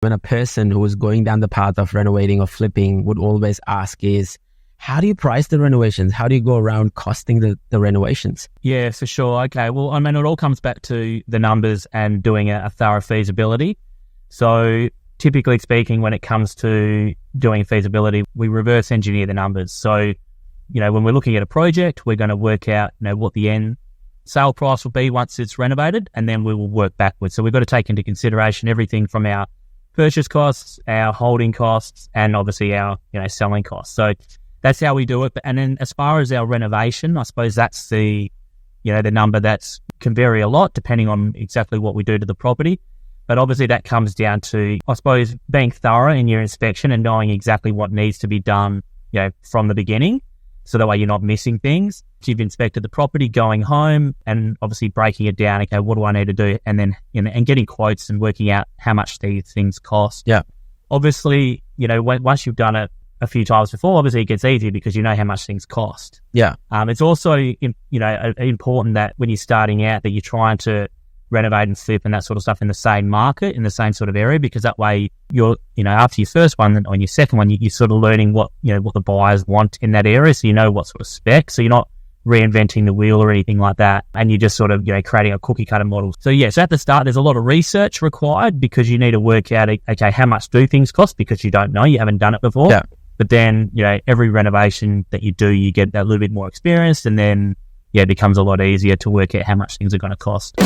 When a person who is going down the path of renovating or flipping would always ask is, how do you price the renovations? How do you go around costing the renovations? Yeah, for sure. Okay. Well, I mean, it all comes back to the numbers and doing a thorough feasibility. So typically speaking, when it comes to doing feasibility, we reverse engineer the numbers. So, when we're looking at a project, we're going to work out, what the end sale price will be once it's renovated, and then we will work backwards. So we've got to take into consideration everything from our purchase costs, our holding costs, and obviously our, selling costs. So that's how we do it. And then as far as our renovation, I suppose that's the number that's can vary a lot depending on exactly what we do to the property. But obviously that comes down to, I suppose, being thorough in your inspection and knowing exactly what needs to be done, from the beginning. So that way you're not missing things. You've inspected the property, going home and obviously breaking it down. Okay, what do I need to do? And then, and getting quotes and working out how much these things cost. Yeah. Obviously, once you've done it a few times before, obviously it gets easier because you know how much things cost. Yeah. It's also, important that when you're starting out that you're trying to renovate and flip and that sort of stuff in the same market, in the same sort of area, because that way you're, after your first one and on your second one, you're sort of learning what the buyers want in that area. So you know what sort of spec. So you're not reinventing the wheel or anything like that. And you're just sort of, creating a cookie cutter model. So so at the start, there's a lot of research required because you need to work out, okay, how much do things cost? Because you don't know, you haven't done it before. Yeah. But then, every renovation that you do, you get a little bit more experienced, and then, it becomes a lot easier to work out how much things are going to cost.